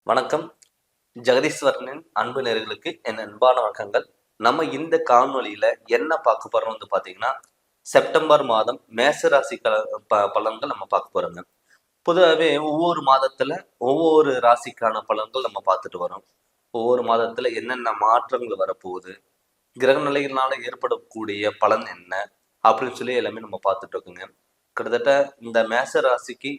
வணக்கம். ஜெகதீஸ்வரனின் அன்பு நேயர்களுக்கு என் அன்பான வணக்கங்கள். நம்ம இந்த காணொளியில என்ன பார்க்க போறோம் வந்து பார்த்தீங்கன்னா, செப்டம்பர் மாதம் மேஷ ராசி பலன்கள் நம்ம பார்க்க போறோங்க. பொதுவாவே ஒவ்வொரு மாதத்துல ஒவ்வொரு ராசிக்கான பலன்கள் நம்ம பார்த்துட்டு வரோம். ஒவ்வொரு மாதத்துல என்னென்ன மாற்றங்கள் வரப்போகுது, கிரக நிலைகள்னால ஏற்படக்கூடிய பலன் என்ன அப்படின்னு சொல்லி எல்லாமே நம்ம பார்த்துட்டு இருக்கோங்க. கிட்டத்தட்ட இந்த மேஷ ராசிக்கு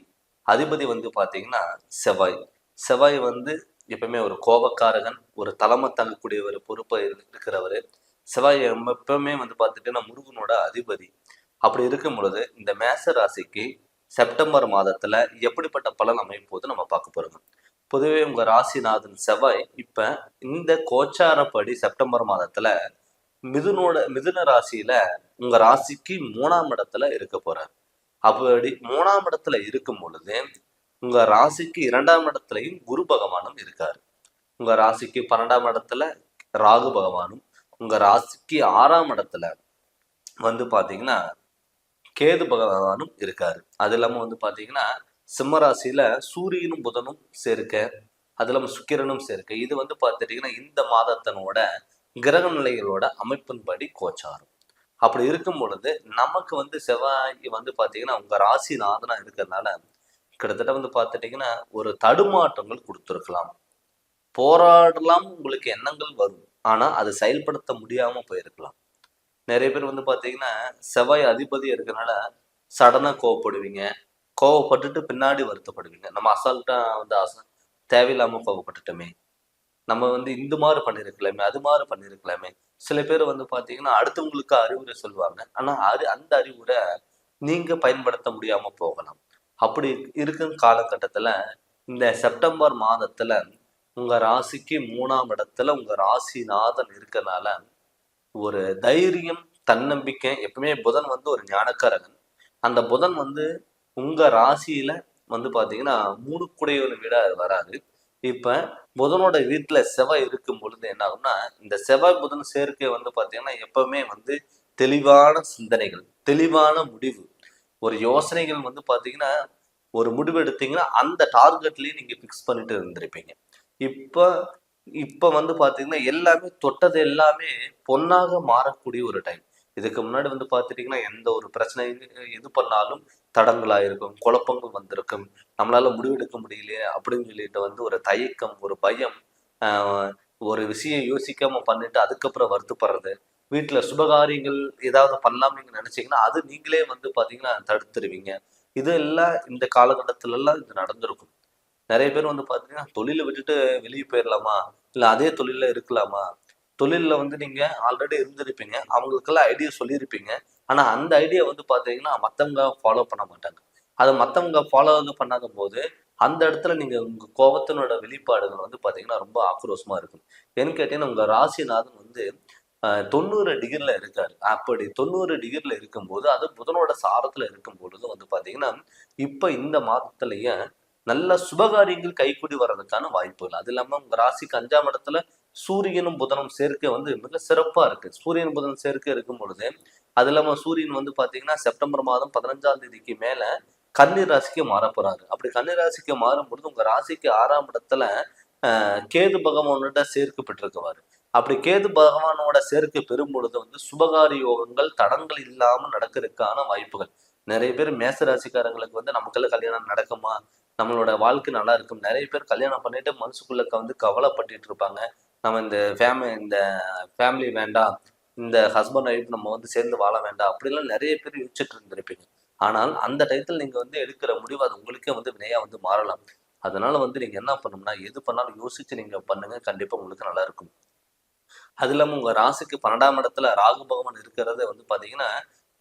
அதிபதி வந்து பார்த்தீங்கன்னா செவ்வாய். செவ்வாய் வந்து எப்பவுமே ஒரு கோபக்காரகன், ஒரு தலைமை தாங்கக்கூடிய ஒரு பொறுப்பை இருக்கிறவர். செவ்வாய் எப்பவுமே வந்து பார்த்துட்டீங்கன்னா முருகனோட அதிபதி. அப்படி இருக்கும் பொழுது இந்த மேஷ ராசிக்கு செப்டம்பர் மாதத்துல எப்படிப்பட்ட பலன் அமைப்போது நம்ம பார்க்க போறோம். பொதுவே உங்க ராசிநாதன் செவ்வாய் இப்ப இந்த கோச்சாரப்படி செப்டம்பர் மாதத்துல மிதுன ராசியில உங்க ராசிக்கு 3ஆம் இடத்துல இருக்க போறார். அப்படி 3ஆம் இடத்துல இருக்கும் பொழுது உங்க ராசிக்கு 2ஆம் இடத்துலயும் குரு பகவானும் இருக்காரு. உங்க ராசிக்கு 12ஆம் இடத்துல ராகு பகவானும், உங்க ராசிக்கு 6ஆம் இடத்துல வந்து பாத்தீங்கன்னா கேது பகவானும் இருக்காரு. அது இல்லாம வந்து பாத்தீங்கன்னா சிம்ம ராசியில சூரியனும் புதனும் சேர்க்க, அது இல்லாம சுக்கிரனும் சேர்க்க. இது வந்து பார்த்துட்டீங்கன்னா இந்த மாதத்தினோட கிரக நிலைகளோட அமைப்பின்படி கோச்சாரம். அப்படி இருக்கும் பொழுது நமக்கு வந்து செவ்வாய் வந்து பாத்தீங்கன்னா உங்க ராசி நாதனா இருக்கிறதுனால கிட்டத்தட்ட வந்து பார்த்துட்டீங்கன்னா ஒரு தடுமாற்றங்கள் கொடுத்துருக்கலாம். போராடலாம் உங்களுக்கு எண்ணங்கள் வரும். ஆனா அது செயல்படுத்த முடியாம போயிருக்கலாம். நிறைய பேர் வந்து பார்த்தீங்கன்னா செவ்வாய் அதிபதி இருக்கிறனால சடனா கோவப்படுவீங்க. கோவப்பட்டுட்டு பின்னாடி வருத்தப்படுவீங்க. நம்ம அசால்ட்டா வந்து தேவையில்லாம கோவப்பட்டுட்டோமே, நம்ம வந்து இந்த மாதிரி பண்ணியிருக்கலாமே, அது மாதிரி பண்ணியிருக்கலாமே. சில பேர் வந்து பார்த்தீங்கன்னா அடுத்தவங்களுக்கு அறிவுரை சொல்லுவாங்க. ஆனா அந்த அறிவுரை நீங்க பயன்படுத்த முடியாம போகலாம். அப்படி இருக்கும் காலகட்டத்துல இந்த செப்டம்பர் மாதத்துல உங்க ராசிக்கு 3ஆம் இடத்துல உங்க ராசிநாதன் இருக்கனால ஒரு தைரியம், தன்னம்பிக்கை. எப்பவுமே புதன் வந்து ஒரு ஞானக்காரகன். அந்த புதன் வந்து உங்க ராசியில வந்து பாத்தீங்கன்னா 3 வீட வராது. இப்ப புதனோட வீட்டுல செவ்வாய் இருக்கும் பொழுது என்ன ஆகும்னா, இந்த செவ்வாய் புதன் சேர்க்கை வந்து பாத்தீங்கன்னா எப்பவுமே வந்து தெளிவான சிந்தனைகள், தெளிவான முடிவு, ஒரு யோசனைகள் வந்து பாத்தீங்கன்னா ஒரு முடிவு எடுத்தீங்கன்னா அந்த டார்கெட்லயும் நீங்க பிக்ஸ் பண்ணிட்டு இருந்திருப்பீங்க. இப்ப இப்ப வந்து பாத்தீங்கன்னா எல்லாமே தொட்டது எல்லாமே பொன்னாக மாறக்கூடிய ஒரு டைம். இதுக்கு முன்னாடி வந்து பாத்துட்டீங்கன்னா எந்த ஒரு பிரச்சனை எது பண்ணாலும் தடங்களா இருக்கும், குழப்பங்கள் வந்திருக்கும், நம்மளால முடிவெடுக்க முடியலையே அப்படின்னு சொல்லிட்டு வந்து ஒரு தயக்கம், ஒரு பயம், ஒரு விஷயம் யோசிக்காம பண்ணிட்டு அதுக்கப்புறம் வருத்தப்படுறது, வீட்டுல சுபகாரியங்கள் ஏதாவது பண்ணலாம்னு நீங்க நினைச்சீங்கன்னா அது நீங்களே வந்து பாத்தீங்கன்னா தடுத்துருவீங்க. இது எல்லாம் இந்த காலகட்டத்துல எல்லாம் இது நடந்திருக்கும். நிறைய பேர் வந்து பாத்தீங்கன்னா தொழிலை விட்டுட்டு வெளியே போயிடலாமா, இல்ல அதே தொழில இருக்கலாமா. தொழில்ல வந்து நீங்க ஆல்ரெடி இருந்திருப்பீங்க, அவங்களுக்கெல்லாம் ஐடியா சொல்லியிருப்பீங்க. ஆனா அந்த ஐடியா வந்து பாத்தீங்கன்னா மத்தவங்க ஃபாலோ பண்ண மாட்டாங்க. அதை மத்தவங்க ஃபாலோ பண்ணாத போது அந்த இடத்துல நீங்க உங்க கோபத்தினோட வெளிப்பாடுகள் வந்து பாத்தீங்கன்னா ரொம்ப ஆக்ரோஷமா இருக்கும். ஏன்னு கேட்டீங்கன்னா உங்க ராசிநாதன் வந்து 90 டிகிரில இருக்காரு. அப்படி 90 டிகிரில இருக்கும்போது அது புதனோட சாரத்துல இருக்கும் பொழுது வந்து பாத்தீங்கன்னா இப்ப இந்த மாதத்திலேயே நல்ல சுபகாரியங்கள் கைக்கூடி வர்றதுக்கான வாய்ப்புகள். அது இல்லாம உங்க ராசிக்கு 5ஆம் இடத்துல சூரியனும் புதனும் சேர்க்கை வந்து மிக சிறப்பா இருக்கு. சூரியன் புதன் சேர்க்கை இருக்கும் பொழுது அது இல்லாம சூரியன் வந்து பாத்தீங்கன்னா செப்டம்பர் மாதம் 15ஆம் தேதிக்கு மேல கன்னி ராசிக்கு மாற போறாரு. அப்படி கன்னி ராசிக்கு மாறும் பொழுது உங்க ராசிக்கு 6ஆம் இடத்துல கேது பகவானோட சேர்க்கை பெற்றிருக்கவாரு. அப்படி கேது பகவானோட சேர்க்கை பெறும் பொழுது வந்து சுபகாரி யோகங்கள் தடங்கள் இல்லாம நடக்கிறதுக்கான வாய்ப்புகள். நிறைய பேர் மேச ராசிக்காரங்களுக்கு வந்து நமக்கெல்லாம் கல்யாணம் நடக்குமா, நம்மளோட வாழ்க்கை நல்லா இருக்கும். நிறைய பேர் கல்யாணம் பண்ணிட்டு மனசுக்குள்ள வந்து கவலைப்பட்டுட்டு இருப்பாங்க. நம்ம இந்த ஃபேமிலி வேண்டாம், இந்த ஹஸ்பண்ட் ஒய்ஃப் நம்ம வந்து சேர்ந்து வாழ வேண்டாம் அப்படிலாம் நிறைய பேர் யோசிச்சுட்டு இருந்திருப்பீங்க. ஆனால் அந்த டயத்தில் நீங்க வந்து எடுக்கிற முடிவு அது உங்களுக்கே வந்து வினையா வந்து மாறலாம். அதனால வந்து நீங்க என்ன பண்ணணும்னா எது பண்ணாலும் யோசிச்சு நீங்க பண்ணுங்க. கண்டிப்பா உங்களுக்கு நல்லா இருக்கும். அது இல்லாம உங்க ராசிக்கு 12ஆம் இடத்துல ராகு பகவான் இருக்கிறது வந்து பாத்தீங்கன்னா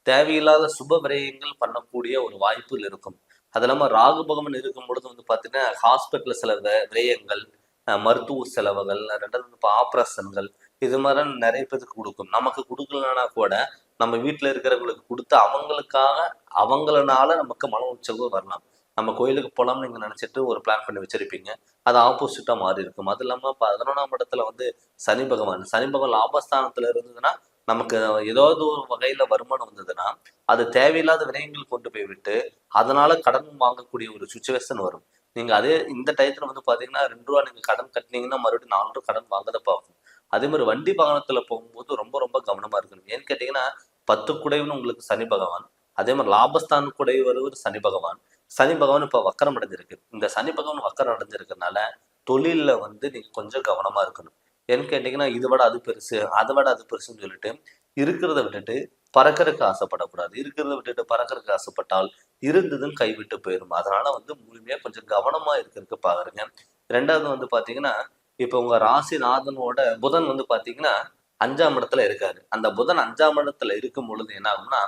தேவையில்லாத சுப விரயங்கள் பண்ணக்கூடிய ஒரு வாய்ப்புகள் இருக்கும். அது இல்லாம ராகு பகவான் இருக்கும் பொழுது வந்து பாத்தீங்கன்னா ஹாஸ்பிட்டல்ல சில விரயங்கள், மருத்துவ செலவுகள், ரெண்டாவது ஆப்ரேஷன்கள், இது மாதிரி நிறைய பேருக்கு கொடுக்கும். நமக்கு கொடுக்கலன்னா கூட நம்ம வீட்டுல இருக்கிறவங்களுக்கு கொடுத்து அவங்களுக்காக அவங்களனால நமக்கு மன உற்சவம் வரலாம். நம்ம கோயிலுக்கு போலாம்னு நீங்க நினைச்சிட்டு ஒரு பிளான் பண்ணி வச்சிருப்பீங்க, அது ஆப்போசிட்டா மாறி இருக்கும். அது இல்லாம 11ஆம் இடத்துல வந்து சனி பகவான் லாபஸ்தானத்துல இருந்ததுன்னா நமக்கு ஏதாவது ஒரு வகையில வருமானம் வந்ததுன்னா அது தேவையில்லாத விரயங்கள் கொண்டு போய் விட்டு அதனால கடன் வாங்கக்கூடிய ஒரு சுச்சுவேஷன் வரும். நீங்க அதே இந்த டயத்துல வந்து பாத்தீங்கன்னா ரூ. 2 நீங்க கடன் கட்டினீங்கன்னா மறுபடியும் ரூ. 4 கடன் வாங்கதான் பார்க்கும். அதே மாதிரி வண்டி வாகனத்துல போகும்போது ரொம்ப ரொம்ப கவனமா இருக்கணும். ஏன்னு கேட்டீங்கன்னா 10 குடையவன் உங்களுக்கு சனி பகவான். அதே மாதிரி லாபஸ்தான் குடை வருவர் சனி பகவான். சனி பகவான் இப்ப வக்கரம் அடைஞ்சிருக்கு. இந்த சனி பகவான் வக்கரம் அடைஞ்சிருக்கிறதுனால தொழில்ல வந்து நீங்க கொஞ்சம் கவனமா இருக்கணும். ஏன்னு கேட்டீங்கன்னா இதை விட அது பெருசு, அதை விட அது பெருசுன்னு சொல்லிட்டு இருக்கிறத விட்டுட்டு பறக்கறதுக்கு ஆசைப்படக்கூடாது. இருக்கிறத விட்டுட்டு பறக்கறதுக்கு ஆசைப்பட்டால் இருந்ததும் கைவிட்டு போயிடும். அதனால வந்து முழுமையா கொஞ்சம் கவனமா இருக்கிறதுக்கு பாருங்க. 2வது வந்து பாத்தீங்கன்னா இப்ப உங்க ராசிநாதனோட புதன் வந்து பாத்தீங்கன்னா 5ஆம் இடத்துல இருக்காரு. அந்த புதன் 5ஆம் இடத்துல இருக்கும் பொழுது என்ன ஆகும்னா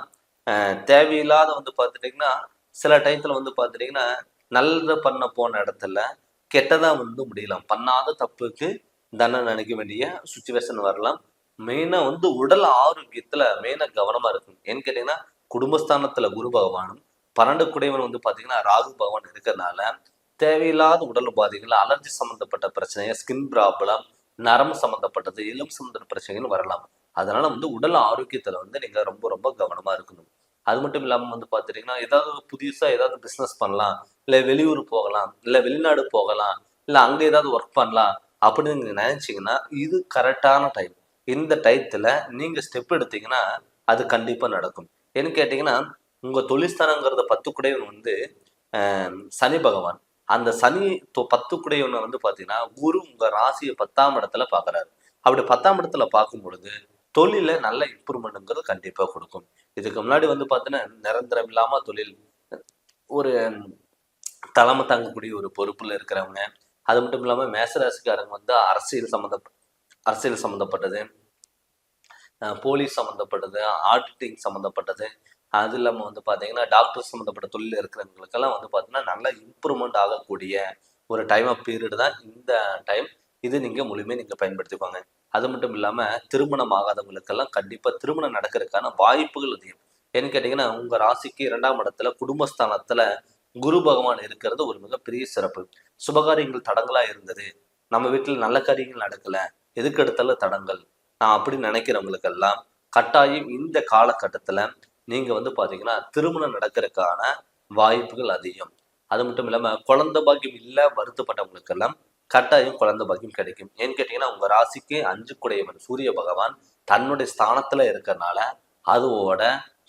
தேவையில்லாத வந்து பாத்துட்டீங்கன்னா சில டயத்துல வந்து பாத்துட்டீங்கன்னா நல்லது பண்ண போன இடத்துல கெட்டதா வந்து முடியலாம். பண்ணாத தப்புக்கு தண்டனை நினைக்க வேண்டிய சுச்சுவேஷன் வரலாம். மெயினா வந்து உடல் ஆரோக்கியத்துல மெயினா கவனமா இருக்கும். ஏன்னு கேட்டீங்கன்னா குடும்பஸ்தானத்துல குரு பகவானும் 12 குடையவன் வந்து பாத்தீங்கன்னா ராகு பகவான் இருக்கிறதுனால தேவையில்லாத உடல் உபாதைகள், அலர்ஜி சம்பந்தப்பட்ட பிரச்சனைகள், ஸ்கின் ப்ராப்ளம், நரம்பு சம்பந்தப்பட்டது, எலும்பு சம்பந்தப்பட்ட பிரச்சனைகள் வரலாம். அதனால வந்து உடல் ஆரோக்கியத்துல வந்து நீங்க ரொம்ப ரொம்ப கவனமா இருக்கணும். அது மட்டும் இல்லாம வந்து பாத்துட்டீங்கன்னா ஏதாவது புதுசா ஏதாவது பிசினஸ் பண்ணலாம், இல்ல வெளியூர் போகலாம், இல்ல வெளிநாடு போகலாம், இல்ல அங்க ஏதாவது ஒர்க் பண்ணலாம் அப்படின்னு நீங்க நினைச்சீங்கன்னா இது கரெக்டான டைம். இந்த டயத்துல நீங்க ஸ்டெப் எடுத்தீங்கன்னா அது கண்டிப்பா நடக்கும். ஏன்னு கேட்டீங்கன்னா உங்க தொழில்ஸ்தானங்கிறத 10 குடையவன் வந்து சனி பகவான். அந்த சனி 10 குடையவனை வந்து பாத்தீங்கன்னா குரு உங்க ராசியை 10ஆம் இடத்துல பாக்குறாரு. அப்படி 10ஆம் இடத்துல பார்க்கும் பொழுது தொழில நல்ல இம்ப்ரூவ்மெண்ட்ங்கிறது கண்டிப்பா கொடுக்கும். இதுக்கு முன்னாடி வந்து பாத்தீங்கன்னா நிரந்தரம் இல்லாம தொழில், ஒரு தலைமை தாங்கக்கூடிய ஒரு பொறுப்புல இருக்கிறவங்க, அது மட்டும் இல்லாம மேசராசிக்காரங்க வந்து அரசியல் சம்பந்தப்பட்டது, போலீஸ் சம்மந்தப்பட்டது, ஆடிட்டிங் சம்மந்தப்பட்டது, அது இல்லாமல் வந்து பார்த்தீங்கன்னா டாக்டர் சம்மந்தப்பட்ட தொழில் இருக்கிறவங்களுக்கெல்லாம் வந்து பார்த்தீங்கன்னா நல்லா இம்ப்ரூவ்மெண்ட் ஆகக்கூடிய ஒரு டைம் ஆஃப் பீரியட் தான் இந்த டைம். இது நீங்கள் முழுமையாக நீங்கள் பயன்படுத்திக்கோங்க. அது மட்டும் இல்லாமல் திருமணம் ஆகாதவங்களுக்கெல்லாம் கண்டிப்பாக திருமணம் நடக்கிறதுக்கான வாய்ப்புகள் அதிகம். ஏன்னு கேட்டிங்கன்னா உங்கள் ராசிக்கு 2ஆம் இடத்துல குடும்பஸ்தானத்தில் குரு பகவான் இருக்கிறது ஒரு மிகப்பெரிய சிறப்பு. சுபகாரியங்கள் தடங்களாக இருந்தது, நம்ம வீட்டில் நல்ல காரியங்கள் நடக்கலை, எதுக்கு எடுத்தாலும் தடங்கள், நான் அப்படின்னு நினைக்கிறவங்களுக்கெல்லாம் கட்டாயம் இந்த காலகட்டத்துல நீங்க வந்து பாத்தீங்கன்னா திருமணம் நடக்கிறதுக்கான வாய்ப்புகள் அதிகம். அது மட்டும் இல்லாம குழந்தை பாக்கியம் இல்ல வருத்தப்பட்டவங்களுக்கெல்லாம் கட்டாயம் குழந்தை பாக்கியம் கிடைக்கும். ஏன்னு கேட்டீங்கன்னா உங்க ராசிக்கு 5 குடையவன் சூரிய பகவான் தன்னுடைய ஸ்தானத்துல இருக்கிறனால, அதோட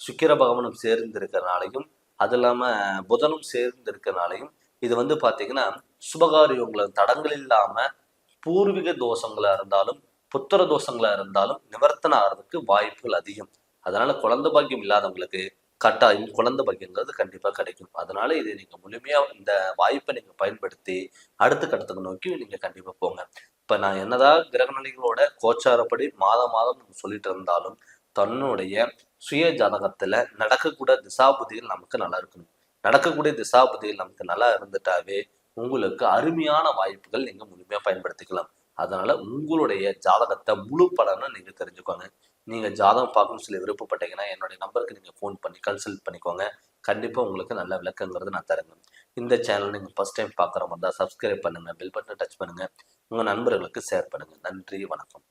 சுக்கிர பகவானும் சேர்ந்து இருக்கிறனாலையும், அது இல்லாம புதனும் சேர்ந்து இருக்கிறனாலையும் இது வந்து பாத்தீங்கன்னா சுபகாரியங்களை தடங்கள் இல்லாம பூர்வீக தோஷங்களா இருந்தாலும் புத்திர தோஷங்களா இருந்தாலும் நிவர்த்தன ஆகிறதுக்கு வாய்ப்புகள் அதிகம். அதனால குழந்தை பாக்கியம் இல்லாதவங்களுக்கு கட்டாயம் குழந்தை பாக்கியங்கிறது கண்டிப்பா கிடைக்கும். அதனால இதை நீங்க முழுமையா இந்த வாய்ப்பை நீங்க பயன்படுத்தி அடுத்த கட்டத்துக்கு நோக்கி நீங்க கண்டிப்பா போங்க. இப்ப நான் என்னதான் கிரகநிலைகளோட கோச்சாரப்படி மாதம் மாதம் சொல்லிட்டு இருந்தாலும் தன்னுடைய சுய ஜாதகத்துல நடக்கக்கூடிய திசாபுதிகள் நமக்கு நல்லா இருக்கணும். நடக்கக்கூடிய திசாபுதிகள் நமக்கு நல்லா இருந்துட்டாவே உங்களுக்கு அருமையான வாய்ப்புகள் நீங்க முழுமையா பயன்படுத்திக்கலாம். அதனால உங்களுடைய ஜாதகத்தை முழு பலனை நீங்க தெரிஞ்சுக்கோங்க. நீங்க ஜாதகம் பார்க்கணும்னு சொல்லி விருப்பப்பட்டீங்கன்னா என்னுடைய நம்பருக்கு நீங்க ஃபோன் பண்ணி கன்சல்ட் பண்ணிக்கோங்க. கண்டிப்பா உங்களுக்கு நல்ல விளக்கங்கிறது நான் தரேங்க. இந்த சேனல் நீங்க ஃபர்ஸ்ட் டைம் பார்க்குற மாதிரி தான் சப்ஸ்கிரைப் பண்ணுங்க, பெல் பட்டனை டச் பண்ணுங்க, உங்க நண்பர்களுக்கு ஷேர் பண்ணுங்க. நன்றி, வணக்கம்.